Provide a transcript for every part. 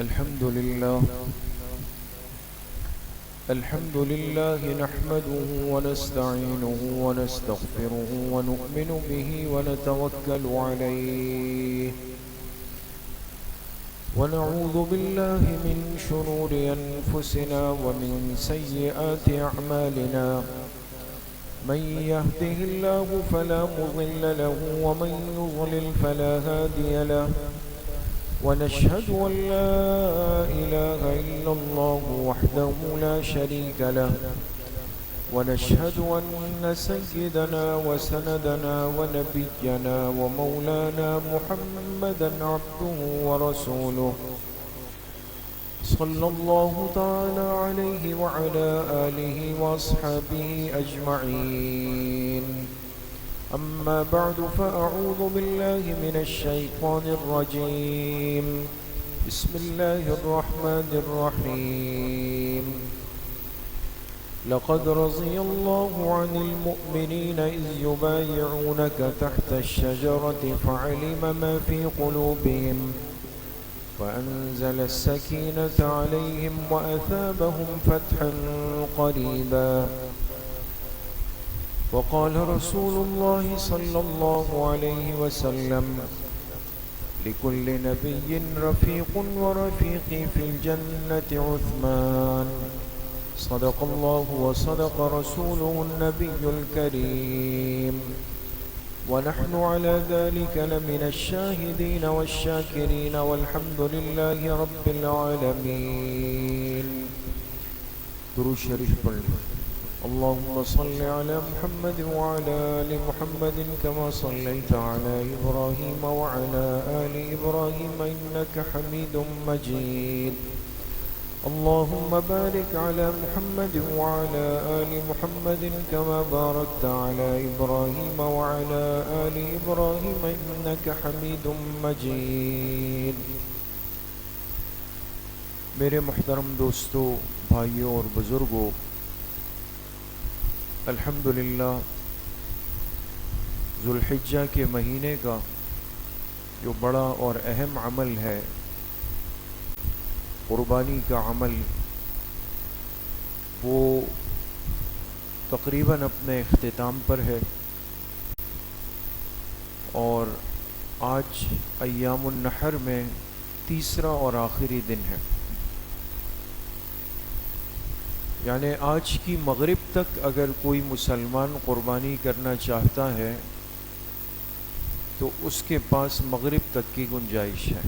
الحمد لله نحمده ونستعينه ونستغفره ونؤمن به ونتوكل عليه ونعوذ بالله من شرور أنفسنا ومن سيئات أعمالنا من يهده الله فلا مضل له ومن يضلل فلا هادي له ونشهد أن لا إله إلا الله وحده لا شريك له ونشهد أن سيدنا وسندنا ونبينا ومولانا محمدا عبده ورسوله صلى الله تعالى عليه وعلى آله وأصحابه أجمعين أما بعد فأعوذ بالله من الشيطان الرجيم بسم الله الرحمن الرحيم لقد رضي الله عن المؤمنين إذ يبايعونك تحت الشجرة فعلم ما في قلوبهم وأنزل السكينة عليهم وأثابهم فتحا قريبا وقال رسول الله صلى الله عليه وسلم لكل نبي رفيق ورفيقي في الجنة عثمان صدق الله وصدق رسوله النبي الكريم ونحن على ذلك لمن الشاهدين والشاكرين والحمد لله رب العالمين. درود شریف پڑھ لیں. اللهم صل على محمد وعلى آل محمد كما صليت على إبراهيم وعلى آل إبراهيم إنك حميد مجيد. اللهم بارك على محمد وعلى آل محمد كما باركت على إبراهيم وعلى آل إبراهيم إنك حميد مجيد. میرے محترم دوستو، بھائیوں اور بزرگوں، الحمدللہ ذوالحجہ کے مہینے کا جو بڑا اور اہم عمل ہے، قربانی کا عمل، وہ تقریباً اپنے اختتام پر ہے، اور آج ایام النحر میں تیسرا اور آخری دن ہے. یعنی آج کی مغرب تک اگر کوئی مسلمان قربانی کرنا چاہتا ہے تو اس کے پاس مغرب تک کی گنجائش ہے،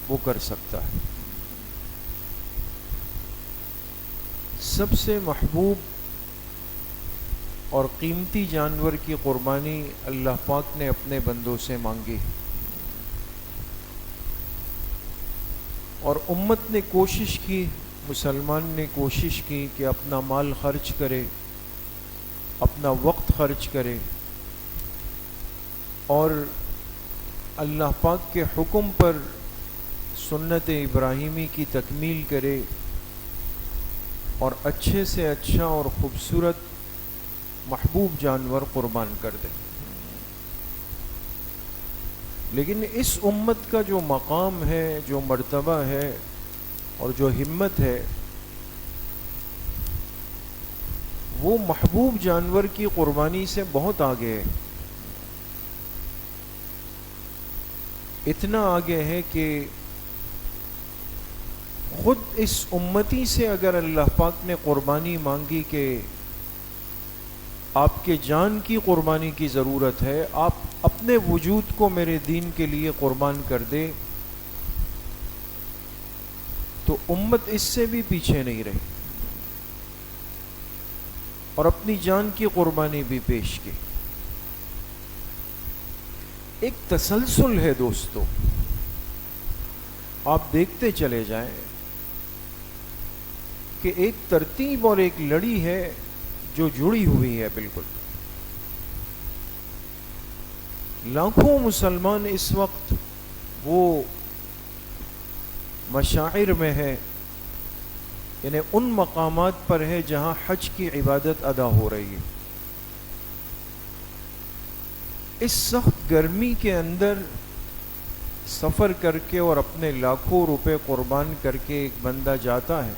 وہ کر سکتا ہے. سب سے محبوب اور قیمتی جانور کی قربانی اللہ پاک نے اپنے بندوں سے مانگی، اور امت نے کوشش کی، مسلمان نے کوشش کی کہ اپنا مال خرچ کرے، اپنا وقت خرچ کرے، اور اللہ پاک کے حکم پر سنت ابراہیمی کی تکمیل کرے اور اچھے سے اچھا اور خوبصورت محبوب جانور قربان کر دے. لیکن اس امت کا جو مقام ہے، جو مرتبہ ہے اور جو ہمت ہے، وہ محبوب جانور کی قربانی سے بہت آگے ہے. اتنا آگے ہے کہ خود اس امتی سے اگر اللہ پاک نے قربانی مانگی کہ آپ کے جان کی قربانی کی ضرورت ہے، آپ اپنے وجود کو میرے دین کے لیے قربان کر دے، تو امت اس سے بھی پیچھے نہیں رہی اور اپنی جان کی قربانی بھی پیش کی. ایک تسلسل ہے دوستو، آپ دیکھتے چلے جائیں کہ ایک ترتیب اور ایک لڑی ہے جو جڑی ہوئی ہے بالکل. لاکھوں مسلمان اس وقت وہ مشاعر میں ہے، یعنی ان مقامات پر ہے جہاں حج کی عبادت ادا ہو رہی ہے. اس سخت گرمی کے اندر سفر کر کے اور اپنے لاکھوں روپے قربان کر کے ایک بندہ جاتا ہے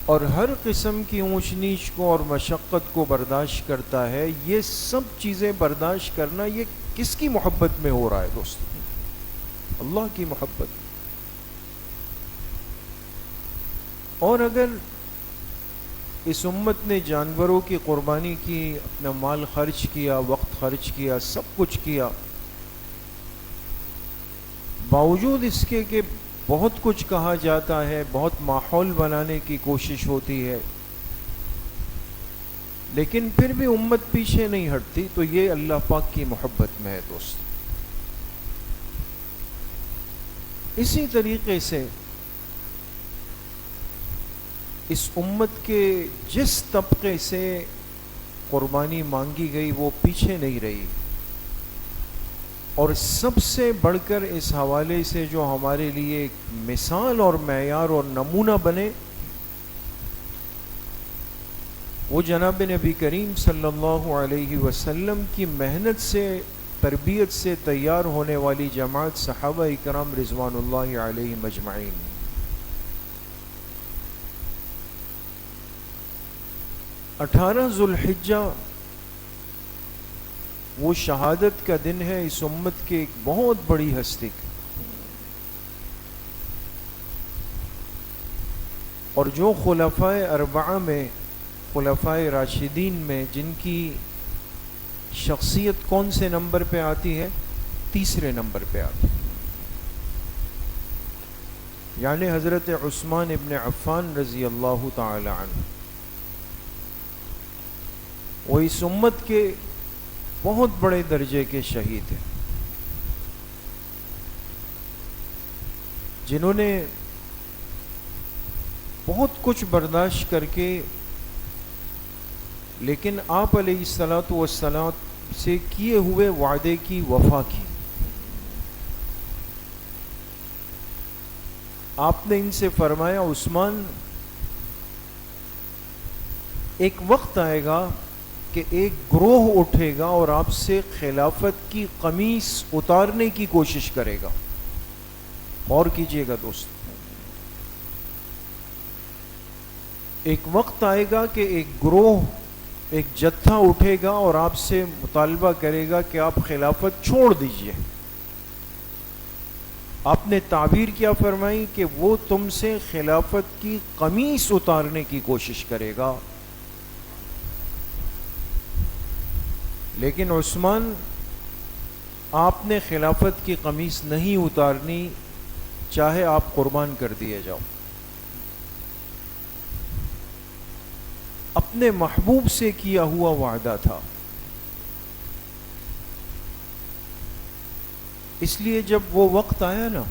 اور ہر قسم کی اونچ نیچ کو اور مشقت کو برداشت کرتا ہے، یہ سب چیزیں برداشت کرنا یہ کس کی محبت میں ہو رہا ہے دوستو؟ اللہ کی محبت۔ اور اگر اس امت نے جانوروں کی قربانی کی، اپنا مال خرچ کیا، وقت خرچ کیا، سب کچھ کیا، باوجود اس کے کہ بہت کچھ کہا جاتا ہے، بہت ماحول بنانے کی کوشش ہوتی ہے، لیکن پھر بھی امت پیچھے نہیں ہٹتی، تو یہ اللہ پاک کی محبت میں ہے دوست۔ اسی طریقے سے اس امت کے جس طبقے سے قربانی مانگی گئی وہ پیچھے نہیں رہی، اور سب سے بڑھ کر اس حوالے سے جو ہمارے لیے ایک مثال اور معیار اور نمونہ بنے، وہ جناب نبی کریم صلی اللہ علیہ وسلم کی محنت سے، تربیت سے تیار ہونے والی جماعت صحابہ اکرام رضوان اللہ علیہم اجمعین۔ 18 ذو الحجہ وہ شہادت کا دن ہے اس امت کے ایک بہت بڑی ہستی کا، اور جو خلفائے اربعہ میں، خلفائے راشدین میں، جن کی شخصیت کون سے نمبر پہ آتی ہے؟ تیسرے نمبر پہ آتی ہے، یعنی حضرت عثمان ابن عفان رضی اللہ تعالی عنہ، وہ اس امت کے بہت بڑے درجے کے شہید ہیں، جنہوں نے بہت کچھ برداشت کر کے لیکن آپ علیہ الصلوۃ والسلام سے کیے ہوئے وعدے کی وفا کی۔ آپ نے ان سے فرمایا، عثمان ایک وقت آئے گا کہ ایک گروہ اٹھے گا اور آپ سے خلافت کی قمیص اتارنے کی کوشش کرے گا۔ غور کیجئے گا دوست، ایک وقت آئے گا کہ ایک گروہ، ایک جتھا اٹھے گا اور آپ سے مطالبہ کرے گا کہ آپ خلافت چھوڑ دیجئے۔ آپ نے تعبیر کیا فرمائی کہ وہ تم سے خلافت کی قمیص اتارنے کی کوشش کرے گا، لیکن عثمان، آپ نے خلافت کی قمیص نہیں اتارنی، چاہے آپ قربان کر دیے جاؤ۔ اپنے محبوب سے کیا ہوا وعدہ تھا، اس لیے جب وہ وقت آیا نا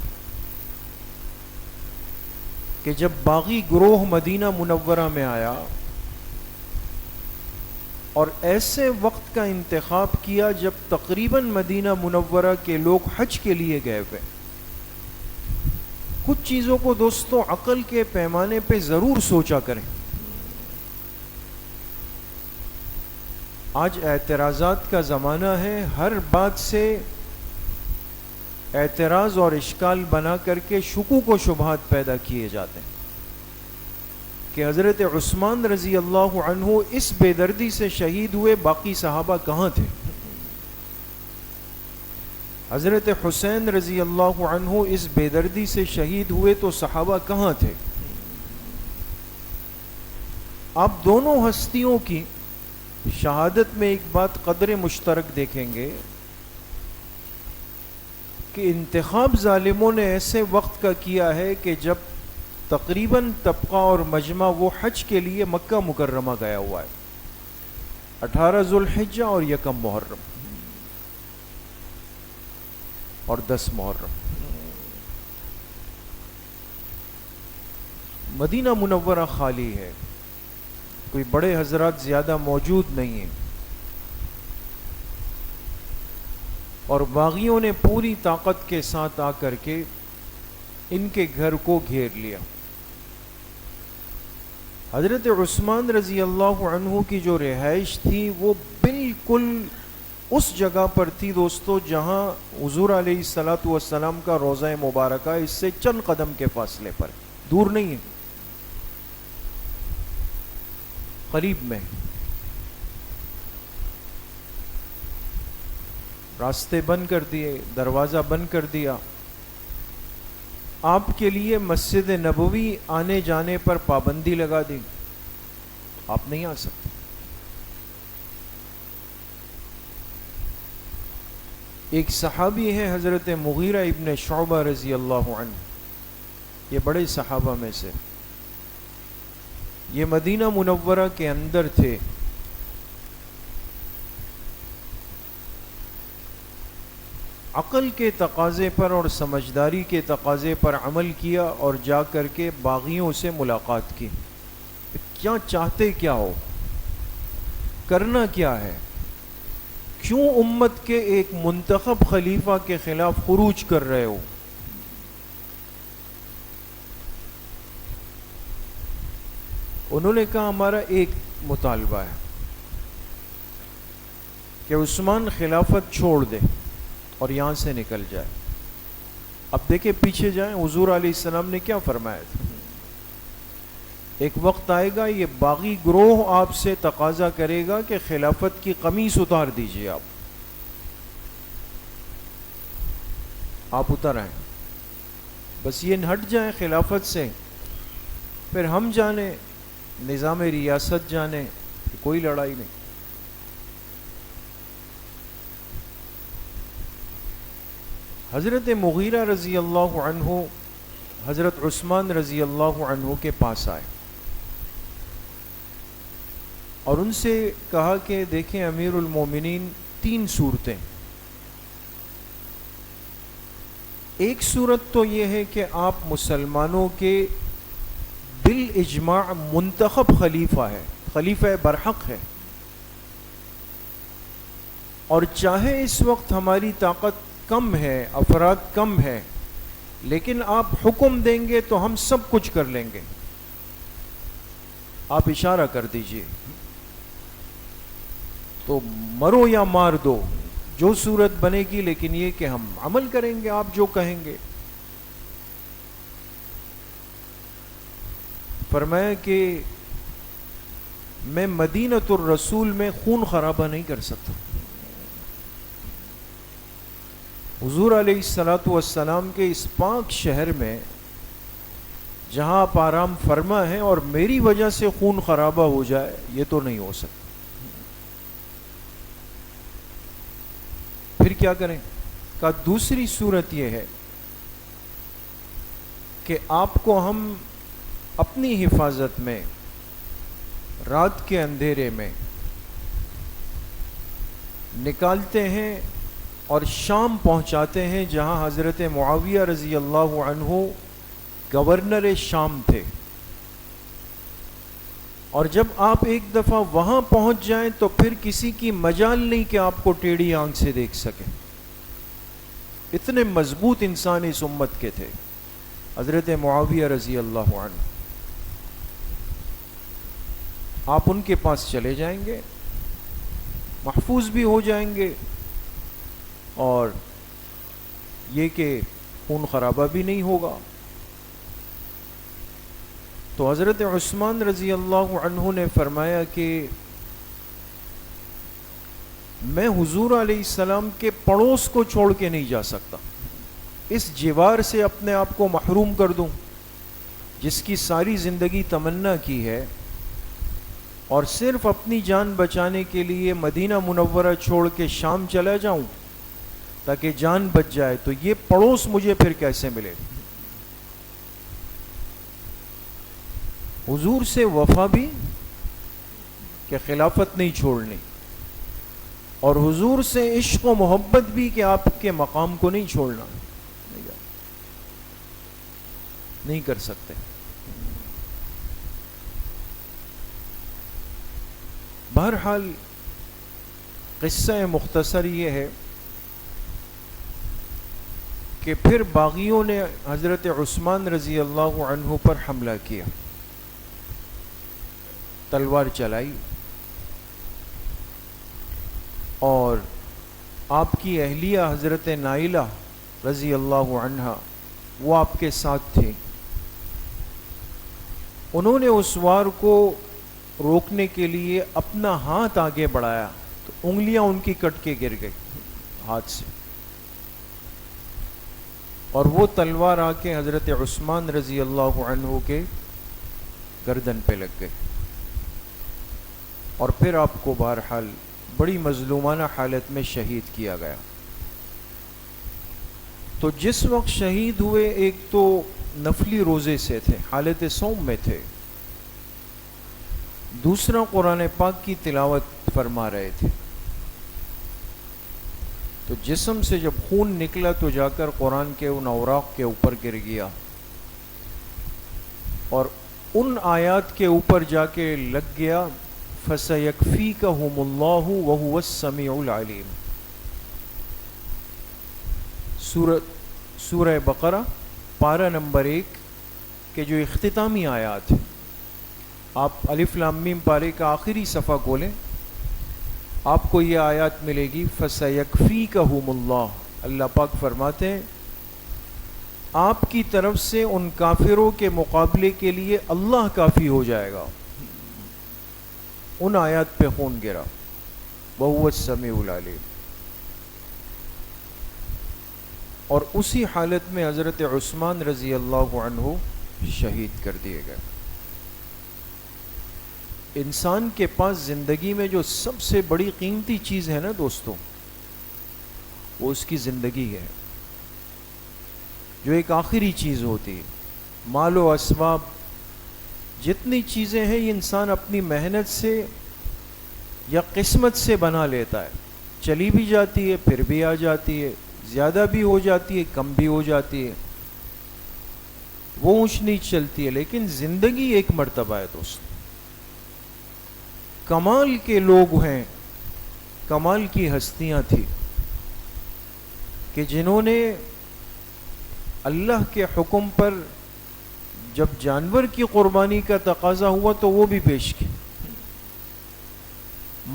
کہ جب باغی گروہ مدینہ منورہ میں آیا اور ایسے وقت کا انتخاب کیا جب تقریباً مدینہ منورہ کے لوگ حج کے لیے گئے ہوئے، کچھ چیزوں کو دوستوں عقل کے پیمانے پہ ضرور سوچا کریں۔ آج اعتراضات کا زمانہ ہے، ہر بات سے اعتراض اور اشکال بنا کر کے شکوک و شبہات پیدا کیے جاتے ہیں کہ حضرت عثمان رضی اللہ عنہ اس بے دردی سے شہید ہوئے، باقی صحابہ کہاں تھے؟ حضرت حسین رضی اللہ عنہ اس بے دردی سے شہید ہوئے تو صحابہ کہاں تھے؟ آپ دونوں ہستیوں کی شہادت میں ایک بات قدر مشترک دیکھیں گے کہ انتخاب ظالموں نے ایسے وقت کا کیا ہے کہ جب تقریباً طبقہ اور مجمع وہ حج کے لیے مکہ مکرمہ گیا ہوا ہے، 18 ذو الحجہ اور 1 محرم اور 10 محرم، مدینہ منورہ خالی ہے، کوئی بڑے حضرات زیادہ موجود نہیں ہیں، اور باغیوں نے پوری طاقت کے ساتھ آ کر کے ان کے گھر کو گھیر لیا۔ حضرت عثمان رضی اللہ عنہ کی جو رہائش تھی وہ بالکل اس جگہ پر تھی دوستو جہاں حضور علیہ الصلوۃ والسلام کا روضہ مبارکہ اس سے چند قدم کے فاصلے پر، دور نہیں ہے، قریب میں۔ راستے بند کر دیے، دروازہ بند کر دیا، آپ کے لیے مسجد نبوی آنے جانے پر پابندی لگا دی، آپ نہیں آ سکتے۔ ایک صحابی ہے حضرت مغیرہ ابن شعبہ رضی اللہ عنہ، یہ بڑے صحابہ میں سے، یہ مدینہ منورہ کے اندر تھے۔ عقل کے تقاضے پر اور سمجھداری کے تقاضے پر عمل کیا اور جا کر کے باغیوں سے ملاقات کی، کیا چاہتے کیا ہو، کرنا کیا ہے، کیوں امت کے ایک منتخب خلیفہ کے خلاف خروج کر رہے ہو؟ انہوں نے کہا ہمارا ایک مطالبہ ہے کہ عثمان خلافت چھوڑ دے اور یہاں سے نکل جائے۔ اب دیکھیں پیچھے جائیں، حضور علیہ السلام نے کیا فرمایا تھا؟ ایک وقت آئے گا یہ باغی گروہ آپ سے تقاضا کرے گا کہ خلافت کی قمیص اتار دیجئے، آپ اتر آئیں، بس یہ ہٹ جائیں خلافت سے، پھر ہم جانے نظام ریاست جانے، کوئی لڑائی نہیں۔ حضرت مغیرہ رضی اللہ عنہ حضرت عثمان رضی اللہ عنہ کے پاس آئے اور ان سے کہا کہ دیکھیں امیر المومنین، تین صورتیں، ایک صورت تو یہ ہے کہ آپ مسلمانوں کے بالاجماع منتخب خلیفہ ہے، خلیفہ برحق ہے، اور چاہے اس وقت ہماری طاقت کم ہے، افراد کم ہے، لیکن آپ حکم دیں گے تو ہم سب کچھ کر لیں گے، آپ اشارہ کر دیجئے، تو مرو یا مار دو، جو صورت بنے گی، لیکن یہ کہ ہم عمل کریں گے آپ جو کہیں گے۔ فرمایا کہ میں مدینۃ الرسول میں خون خرابہ نہیں کر سکتا، حضور علیہ الصلوۃ والسلام کے اس پاک شہر میں جہاں آپ آرام فرما ہیں اور میری وجہ سے خون خرابہ ہو جائے، یہ تو نہیں ہو سکتا۔ پھر کیا کریں؟ کہا دوسری صورت یہ ہے کہ آپ کو ہم اپنی حفاظت میں رات کے اندھیرے میں نکالتے ہیں اور شام پہنچاتے ہیں جہاں حضرت معاویہ رضی اللہ عنہ گورنر شام تھے، اور جب آپ ایک دفعہ وہاں پہنچ جائیں تو پھر کسی کی مجال نہیں کہ آپ کو ٹیڑھی آنکھ سے دیکھ سکیں۔ اتنے مضبوط انسان اس امت کے تھے حضرت معاویہ رضی اللہ عنہ۔ آپ ان کے پاس چلے جائیں گے، محفوظ بھی ہو جائیں گے، اور یہ کہ خون خرابہ بھی نہیں ہوگا۔ تو حضرت عثمان رضی اللہ عنہ نے فرمایا کہ میں حضور علیہ السلام کے پڑوس کو چھوڑ کے نہیں جا سکتا، اس جوار سے اپنے آپ کو محروم کر دوں جس کی ساری زندگی تمنا کی ہے، اور صرف اپنی جان بچانے کے لیے مدینہ منورہ چھوڑ کے شام چلا جاؤں تاکہ جان بچ جائے، تو یہ پڑوس مجھے پھر کیسے ملے؟ حضور سے وفا بھی کہ خلافت نہیں چھوڑنی، اور حضور سے عشق و محبت بھی کہ آپ کے مقام کو نہیں چھوڑنا، نہیں کر سکتے۔ بہرحال قصہ مختصر یہ ہے کہ پھر باغیوں نے حضرت عثمان رضی اللہ عنہ پر حملہ کیا، تلوار چلائی، اور آپ کی اہلیہ حضرت نائلہ رضی اللہ عنہا وہ آپ کے ساتھ تھے. انہوں نے اس وار کو روکنے کے لیے اپنا ہاتھ آگے بڑھایا تو انگلیاں ان کی کٹ کے گر گئی ہاتھ سے، اور وہ تلوار آ کے حضرت عثمان رضی اللہ عنہ کے گردن پہ لگ گئی، اور پھر آپ کو بہرحال بڑی مظلومانہ حالت میں شہید کیا گیا. تو جس وقت شہید ہوئے ایک تو نفلی روزے سے تھے، حالت صوم میں تھے، دوسرا قرآن پاک کی تلاوت فرما رہے تھے. تو جسم سے جب خون نکلا تو جا کر قرآن کے ان اوراق کے اوپر گر گیا، اور ان آیات کے اوپر جا کے لگ گیا فَسَيَكْفِيكَهُمُ اللَّهُ وَهُوَ السَّمِيعُ الْعَلِيمُ. سورہ بقرہ پارہ نمبر 1 کے جو اختتامی آیات ہیں، آپ الف لام میم پارے کا آخری صفحہ کھولیں، آپ کو یہ آیات ملے گی فَسَيَكْفِيكَهُمُ اللَّهُ. اللہ پاک فرماتے ہیں آپ کی طرف سے ان کافروں کے مقابلے کے لیے اللہ کافی ہو جائے گا. ان آیات پہ خون گرا. وَهُوَ السَّمِيعُ الْعَلِيمُ. اور اسی حالت میں حضرت عثمان رضی اللہ عنہ شہید کر دیے گئے. انسان کے پاس زندگی میں جو سب سے بڑی قیمتی چیز ہے نا دوستوں، وہ اس کی زندگی ہے، جو ایک آخری چیز ہوتی ہے. مال و اسباب جتنی چیزیں ہیں یہ انسان اپنی محنت سے یا قسمت سے بنا لیتا ہے. چلی بھی جاتی ہے، پھر بھی آ جاتی ہے، زیادہ بھی ہو جاتی ہے، کم بھی ہو جاتی ہے، وہ اونچ نیچ چلتی ہے. لیکن زندگی ایک مرتبہ ہے دوست. کمال کے لوگ ہیں، کمال کی ہستیاں تھیں کہ جنہوں نے اللہ کے حکم پر جب جانور کی قربانی کا تقاضا ہوا تو وہ بھی پیش کی،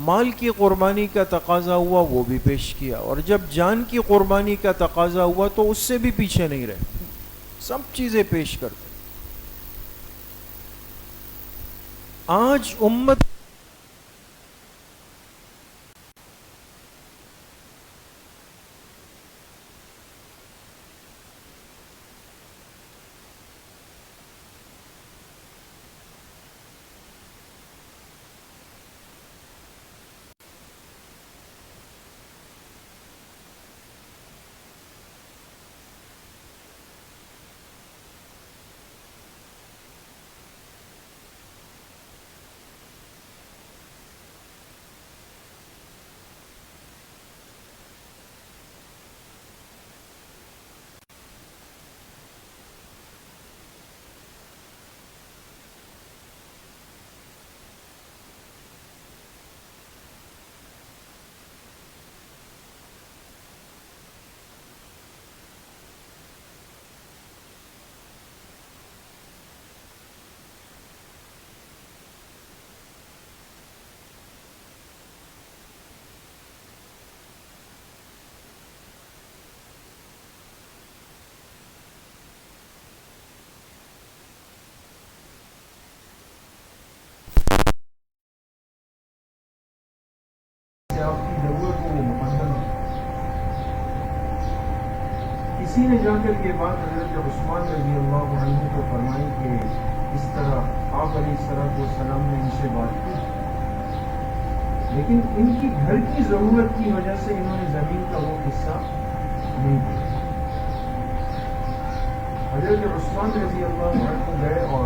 مال کی قربانی کا تقاضا ہوا وہ بھی پیش کیا، اور جب جان کی قربانی کا تقاضا ہوا تو اس سے بھی پیچھے نہیں رہے، سب چیزیں پیش کرتے. آج امت کسی نے جا کر یہ بات حضرت عثمان رضی اللہ عنہ کو فرمائی کہ اس طرح آپ علیہ السلام نے ان سے بات کی، لیکن ان کی گھر کی ضرورت کی وجہ سے انہوں نے زمین کا وہ حصہ نہیں دیا. حضرت عثمان رضی اللہ عنہ گئے اور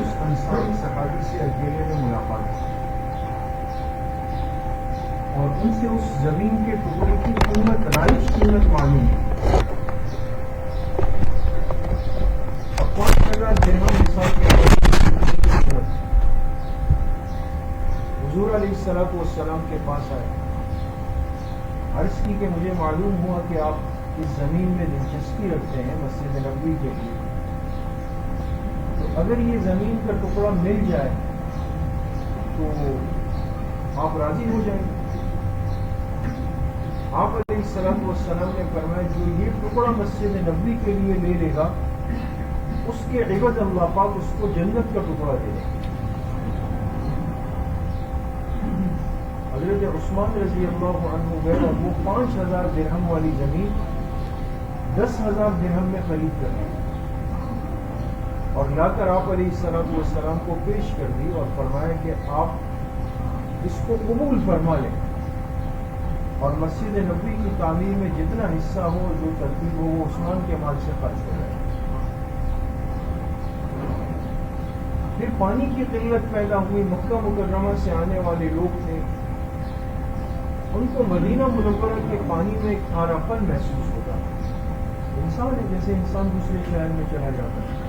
اس انصاری صحابی سے اکیلے میں ملاقات کی اور ان سے اس زمین کے ٹکڑے کی قیمت، رائج قیمت معلوم کی. حضور علیہ السلام کے پاس آئے، عرض کی کہ مجھے معلوم ہوا کہ آپ اس زمین میں دلچسپی رکھتے ہیں مسجد نبوی کے لیے، تو اگر یہ زمین کا ٹکڑا مل جائے تو آپ راضی ہو جائیں گے. آپ علیہ السلام نے فرمایا جو یہ ٹکڑا مسجد نبوی کے لیے لے لے گا اس کے عوض اللہ پاک اس کو جنت کا ٹکڑا دے گا۔ حضرت عثمان رضی اللہ عنہ گئے اور وہ 5000 درہم والی زمین 10,000 درہم میں خرید کر لی اور لا کر آپ علیہ السلام کو پیش کر دی اور فرمایا کہ آپ اس کو قبول فرما لیں اور مسجد نبوی کی تعمیر میں جتنا حصہ ہو جو ترتیب ہو وہ عثمان کے مال سے خرچ ہو جائے۔ پھر پانی کی قلت پیدا ہوئی، مکہ مکرمہ سے آنے والے لوگ تھے، ان کو مدینہ منورہ کے پانی میں ایک کھارا پن محسوس ہوتا ہے، انسان ہے جیسے انسان دوسرے شہر میں چلا جاتا ہے۔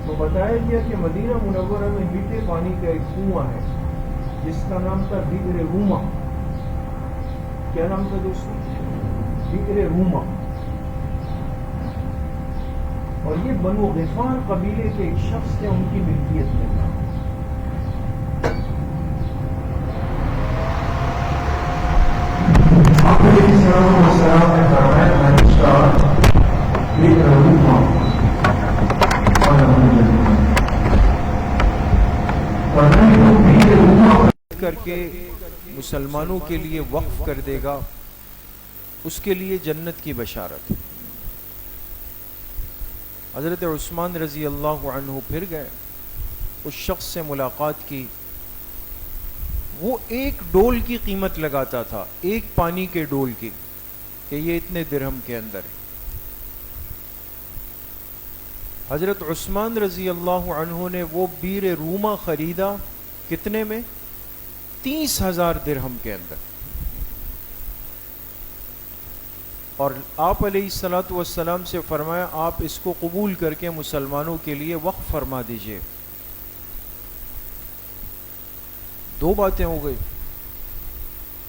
تو بتایا گیا کہ مدینہ منورہ میں میٹھے پانی کا ایک کنواں ہے جس کا نام تھا بئر روما۔ کیا نام تھا دوستوں؟ بئر روما۔ اور یہ بنو غفار قبیلے کے ایک شخص تھے، ان کی ملکیت میں تھا۔ آپ علیہ السلام نے فرمایا میں اس کا بئر روما کر کے مسلمانوں کے لیے وقف کر دے گا، اس کے لیے جنت کی بشارت۔ حضرت عثمان رضی اللہ عنہ پھر گئے، اس شخص سے ملاقات کی، وہ ایک ڈول کی قیمت لگاتا تھا، ایک پانی کے ڈول کی، کہ یہ اتنے درہم کے اندر ہے۔ حضرت عثمان رضی اللہ عنہ نے وہ بئر روما خریدا، کتنے میں؟ 30,000 درہم کے اندر۔ اور آپ علیہ السلام سے فرمایا آپ اس کو قبول کر کے مسلمانوں کے لیے وقف فرما دیجئے۔ دو باتیں ہو گئی۔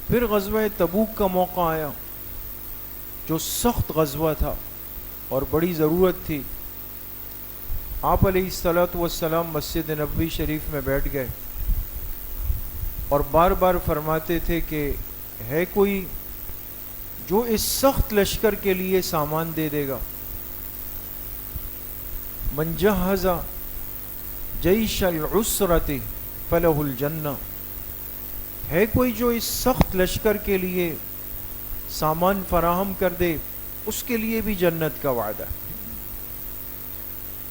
پھر غزوہ تبوک کا موقع آیا جو سخت غزوہ تھا اور بڑی ضرورت تھی۔ آپ علیہ السلام مسجد نبوی شریف میں بیٹھ گئے اور بار بار فرماتے تھے کہ ہے کوئی جو اس سخت لشکر کے لیے سامان دے دے گا؟ من جہز جیش العسرۃ فلہ الجنہ، ہے کوئی جو اس سخت لشکر کے لیے سامان فراہم کر دے، اس کے لیے بھی جنت کا وعدہ ہے۔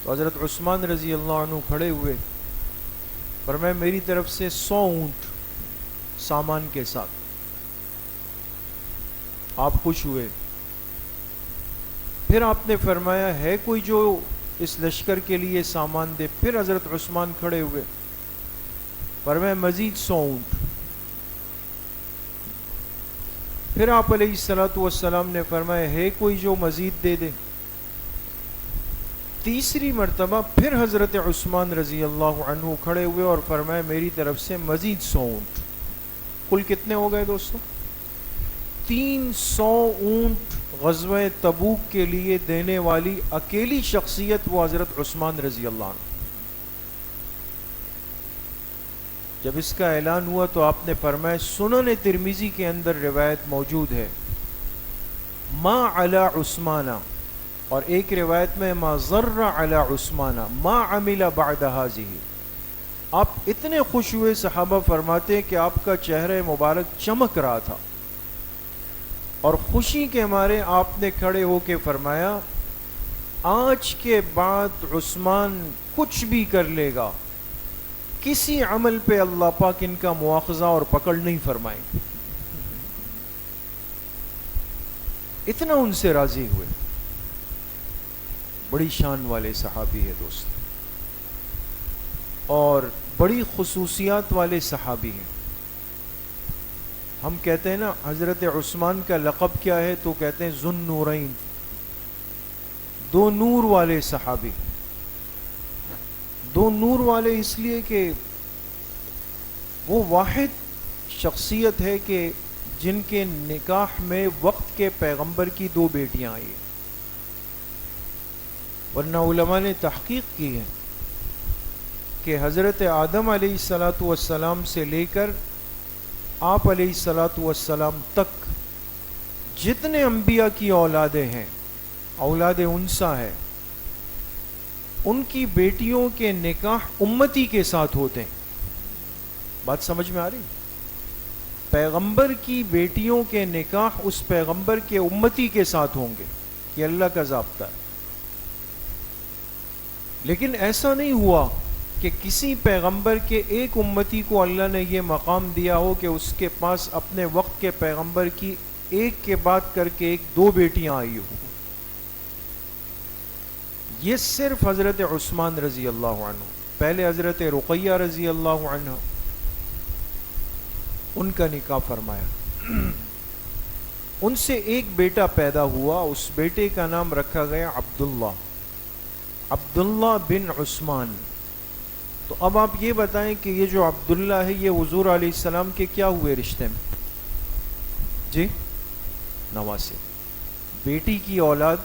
تو حضرت عثمان رضی اللہ عنہ کھڑے ہوئے، فرمایا میری طرف سے 100 اونٹ سامان کے ساتھ۔ آپ خوش ہوئے۔ پھر آپ نے فرمایا ہے کوئی جو اس لشکر کے لیے سامان دے؟ پھر حضرت عثمان کھڑے ہوئے، فرمایا مزید 100 اونٹ۔ پھر آپ علیہ السلام نے فرمایا ہے کوئی جو مزید دے دے؟ تیسری مرتبہ پھر حضرت عثمان رضی اللہ عنہ کھڑے ہوئے اور فرمایا میری طرف سے مزید 100 اونٹ۔ کل کتنے ہو گئے دوستو؟ 300 اونٹ غزوہ تبوک کے لیے دینے والی اکیلی شخصیت وہ حضرت عثمان رضی اللہ عنہ۔ جب اس کا اعلان ہوا تو آپ نے فرمایا، سنن ترمذی کے اندر روایت موجود ہے، ما علی عثمانہ، اور ایک روایت میں ما ضر علی عثمانہ ما عمل بعد ہذہ۔ آپ اتنے خوش ہوئے، صحابہ فرماتے ہیں کہ آپ کا چہرہ مبارک چمک رہا تھا، اور خوشی کے مارے آپ نے کھڑے ہو کے فرمایا آج کے بعد عثمان کچھ بھی کر لے گا، کسی عمل پہ اللہ پاک ان کا مواخذہ اور پکڑ نہیں فرمائیں گے۔ اتنا ان سے راضی ہوئے۔ بڑی شان والے صحابی ہے دوست، اور بڑی خصوصیات والے صحابی ہیں۔ ہم کہتے ہیں نا حضرت عثمان کا لقب کیا ہے، تو کہتے ہیں ذو النورین، دو نور والے صحابی۔ دو نور والے اس لیے کہ وہ واحد شخصیت ہے کہ جن کے نکاح میں وقت کے پیغمبر کی 2 بیٹیاں آئی، ورنہ علماء نے تحقیق کی ہے کہ حضرت آدم علیہ السلام سے لے کر آپ علیہ الصلاۃ والسلام تک جتنے انبیاء کی اولادیں ہیں، اولاد انسا ہے، ان کی بیٹیوں کے نکاح امتی کے ساتھ ہوتے ہیں۔ بات سمجھ میں آ رہی؟ پیغمبر کی بیٹیوں کے نکاح اس پیغمبر کے امتی کے ساتھ ہوں گے، یہ اللہ کا ضابطہ ہے۔ لیکن ایسا نہیں ہوا کہ کسی پیغمبر کے ایک امتی کو اللہ نے یہ مقام دیا ہو کہ اس کے پاس اپنے وقت کے پیغمبر کی ایک کے بعد کر کے ایک دو بیٹیاں آئی ہوں۔ یہ صرف حضرت عثمان رضی اللہ عنہ، پہلے حضرت رقیہ رضی اللہ عنہ، ان کا نکاح فرمایا۔ ان سے ایک بیٹا پیدا ہوا، اس بیٹے کا نام رکھا گیا عبداللہ، عبداللہ بن عثمان۔ تو اب آپ یہ بتائیں کہ یہ جو عبداللہ ہے یہ حضور علیہ السلام کے کیا ہوئے رشتے میں؟ جی نواسے۔ بیٹی کی اولاد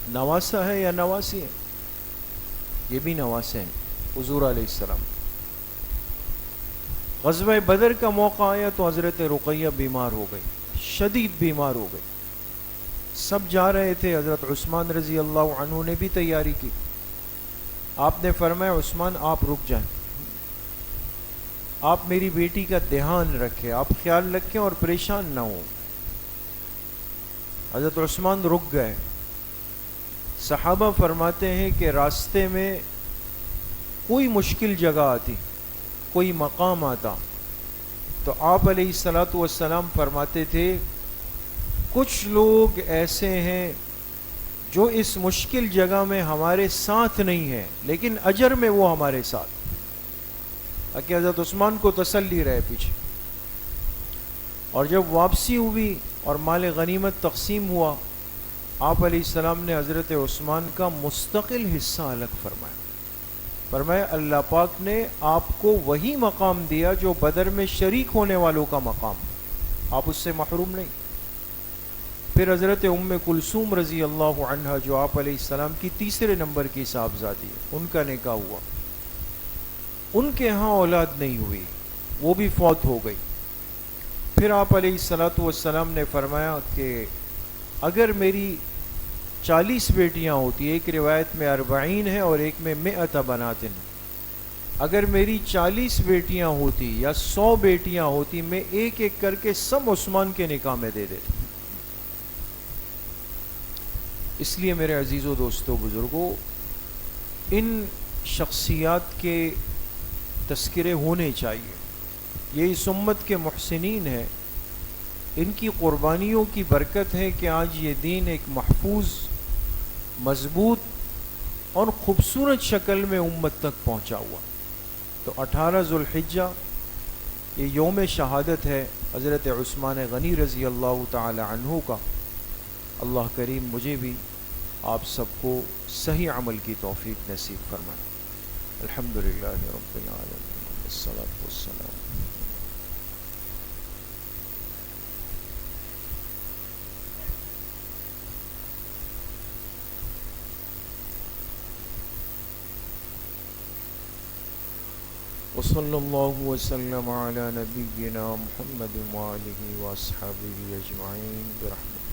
نواسا ہے یا نواسی ہے؟ یہ بھی نواسے ہیں حضور علیہ السلام۔ غزوہ بدر کا موقع آیا تو حضرت رقیہ بیمار ہو گئی، شدید بیمار ہو گئی۔ سب جا رہے تھے، حضرت عثمان رضی اللہ عنہ نے بھی تیاری کی۔ آپ نے فرمایا عثمان آپ رک جائیں، آپ میری بیٹی کا دھیان رکھیں، آپ خیال رکھیں اور پریشان نہ ہوں۔ حضرت عثمان رک گئے۔ صحابہ فرماتے ہیں کہ راستے میں کوئی مشکل جگہ آتی، کوئی مقام آتا تو آپ علیہ الصلاۃ والسلام فرماتے تھے کچھ لوگ ایسے ہیں جو اس مشکل جگہ میں ہمارے ساتھ نہیں ہیں لیکن اجر میں وہ ہمارے ساتھ، تاکہ حضرت عثمان کو تسلی رہے پیچھے۔ اور جب واپسی ہوئی اور مال غنیمت تقسیم ہوا، آپ علیہ السلام نے حضرت عثمان کا مستقل حصہ الگ فرمایا۔ فرمایا اللہ پاک نے آپ کو وہی مقام دیا جو بدر میں شریک ہونے والوں کا مقام، آپ اس سے محروم نہیں۔ پھر حضرت ام کلثوم رضی اللہ عنہا جو آپ علیہ السلام کی تیسرے نمبر کی صاحبزادی ہے، ان کا نکاح ہوا۔ ان کے ہاں اولاد نہیں ہوئی، وہ بھی فوت ہو گئی۔ پھر آپ علیہ الصلاۃ والسلام نے فرمایا کہ اگر میری 40 بیٹیاں ہوتی، ایک روایت میں 40 ہے اور ایک میں 100 بناتن، اگر میری 40 بیٹیاں ہوتی یا 100 بیٹیاں ہوتی، میں ایک ایک کر کے سب عثمان کے نکاح میں دے دیتا۔ اس لیے میرے عزیزو دوستو بزرگو، ان شخصیات کے تذکرے ہونے چاہیے۔ یہ اس امت کے محسنین ہیں، ان کی قربانیوں کی برکت ہے کہ آج یہ دین ایک محفوظ، مضبوط اور خوبصورت شکل میں امت تک پہنچا ہوا۔ تو 18 ذوالحجہ یہ یوم شہادت ہے حضرت عثمان غنی رضی اللہ تعالی عنہ کا۔ اللہ کریم مجھے بھی آپ سب کو صحیح عمل کی توفیق نصیب فرمائے۔ الحمدللہ رب العالمین، والصلاۃ والسلام۔ وصلی اللہ وسلم علی نبینا محمد وآلہ واصحابہ اجمعین برحمتہ۔